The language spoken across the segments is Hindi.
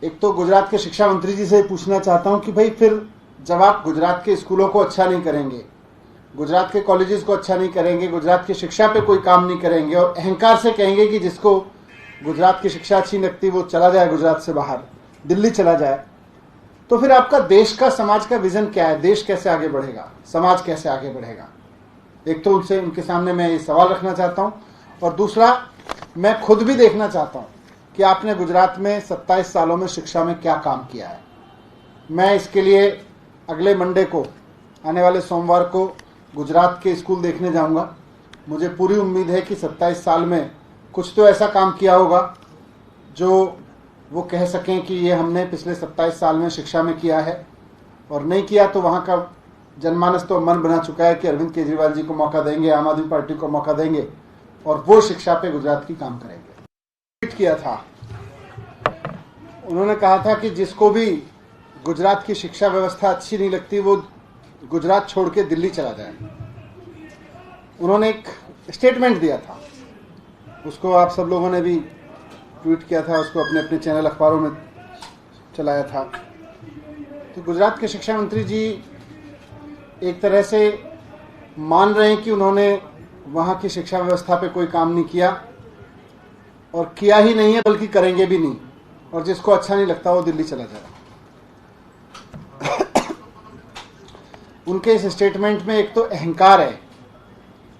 एक तो गुजरात के शिक्षा मंत्री जी से पूछना चाहता हूं कि भाई फिर जब आप गुजरात के स्कूलों को अच्छा नहीं करेंगे, गुजरात के कॉलेजेस को अच्छा नहीं करेंगे, गुजरात की शिक्षा पे कोई काम नहीं करेंगे और अहंकार से कहेंगे कि जिसको गुजरात की शिक्षा अच्छी लगती वो चला जाए गुजरात से बाहर, दिल्ली चला जाए, तो फिर आपका देश का, समाज का विजन क्या है? देश कैसे आगे बढ़ेगा, समाज कैसे आगे बढ़ेगा? एक तो उनके सामने मैं ये सवाल रखना चाहता हूं और दूसरा मैं खुद भी देखना चाहता हूं कि आपने गुजरात में 27 सालों में शिक्षा में क्या काम किया है। मैं इसके लिए अगले मंडे को, आने वाले सोमवार को गुजरात के स्कूल देखने जाऊंगा। मुझे पूरी उम्मीद है कि 27 साल में कुछ तो ऐसा काम किया होगा जो वो कह सकें कि ये हमने पिछले 27 साल में शिक्षा में किया है, और नहीं किया तो वहाँ का जनमानस तो मन बना चुका है कि अरविंद केजरीवाल जी को मौका देंगे, आम आदमी पार्टी को मौका देंगे और वो शिक्षा पे गुजरात की काम करेंगे। ट्वीट किया था, उन्होंने कहा था कि जिसको भी गुजरात की शिक्षा व्यवस्था अच्छी नहीं लगती वो गुजरात छोड़ के दिल्ली चला जाए। उन्होंने एक स्टेटमेंट दिया था, उसको आप सब लोगों ने भी ट्वीट किया था, उसको अपने अपने चैनल अखबारों में चलाया था। तो गुजरात के शिक्षा मंत्री जी एक तरह से मान रहे हैं कि उन्होंने वहाँ की शिक्षा व्यवस्था पे कोई काम नहीं किया और किया ही नहीं है, बल्कि करेंगे भी नहीं, और जिसको अच्छा नहीं लगता वो दिल्ली चला जाए। उनके इस स्टेटमेंट में एक तो अहंकार है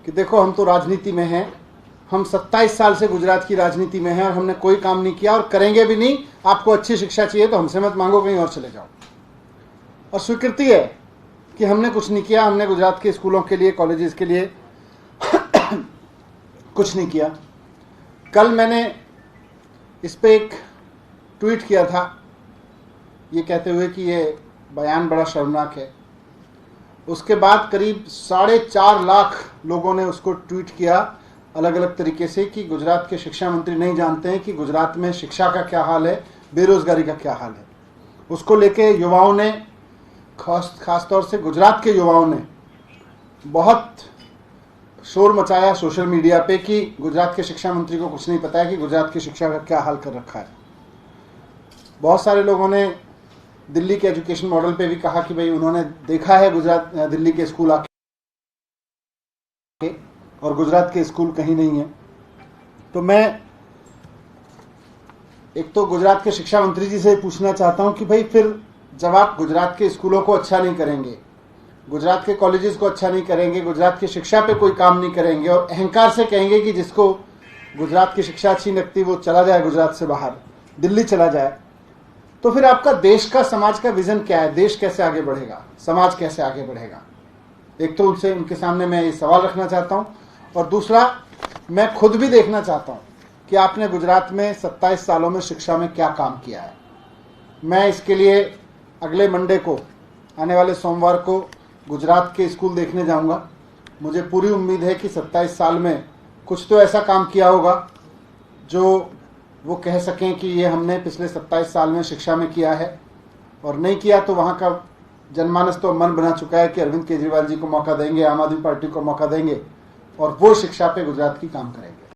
कि देखो हम तो राजनीति में हैं, हम 27 साल से गुजरात की राजनीति में हैं और हमने कोई काम नहीं किया और करेंगे भी नहीं। आपको अच्छी शिक्षा चाहिए तो हमसे मत मांगो, कहीं और चले जाओ। और स्वीकृति है कि हमने कुछ नहीं किया, हमने गुजरात के स्कूलों के लिए, कॉलेजेस के लिए कुछ नहीं किया। कल मैंने इस पे एक ट्वीट किया था ये कहते हुए कि ये बयान बड़ा शर्मनाक है। उसके बाद करीब 4.5 लाख लोगों ने उसको ट्वीट किया अलग अलग तरीके से कि गुजरात के शिक्षा मंत्री नहीं जानते हैं कि गुजरात में शिक्षा का क्या हाल है, बेरोजगारी का क्या हाल है। उसको लेके युवाओं ने, खास तौर से गुजरात के युवाओं ने बहुत शोर मचाया सोशल मीडिया पे कि गुजरात के शिक्षा मंत्री को कुछ नहीं पता है कि गुजरात की शिक्षा का क्या हाल कर रखा है। बहुत सारे लोगों ने दिल्ली के एजुकेशन मॉडल पे भी कहा कि भाई उन्होंने देखा है गुजरात, दिल्ली के स्कूल आके, और गुजरात के स्कूल कहीं नहीं है। तो मैं एक तो गुजरात के शिक्षा मंत्री जी से पूछना चाहता हूं कि भाई फिर जब आप गुजरात के स्कूलों को अच्छा नहीं करेंगे, गुजरात के कॉलेजेस को अच्छा नहीं करेंगे, गुजरात की शिक्षा पे कोई काम नहीं करेंगे और अहंकार से कहेंगे कि जिसको गुजरात की शिक्षा अच्छी लगती वो चला जाए गुजरात से बाहर, दिल्ली चला जाए, तो फिर आपका देश का, समाज का विजन क्या है? देश कैसे आगे बढ़ेगा, समाज कैसे आगे बढ़ेगा? एक तो उनके सामने मैं ये सवाल रखना चाहता हूं और दूसरा मैं खुद भी देखना चाहता हूं कि आपने गुजरात में 27 सालों में शिक्षा में क्या काम किया है। मैं इसके लिए अगले मंडे को, आने वाले सोमवार को गुजरात के स्कूल देखने जाऊंगा। मुझे पूरी उम्मीद है कि 27 साल में कुछ तो ऐसा काम किया होगा जो वो कह सकें कि ये हमने पिछले 27 साल में शिक्षा में किया है, और नहीं किया तो वहाँ का जनमानस तो मन बना चुका है कि अरविंद केजरीवाल जी को मौका देंगे, आम आदमी पार्टी को मौका देंगे और वो शिक्षा पे गुजरात की काम करेंगे।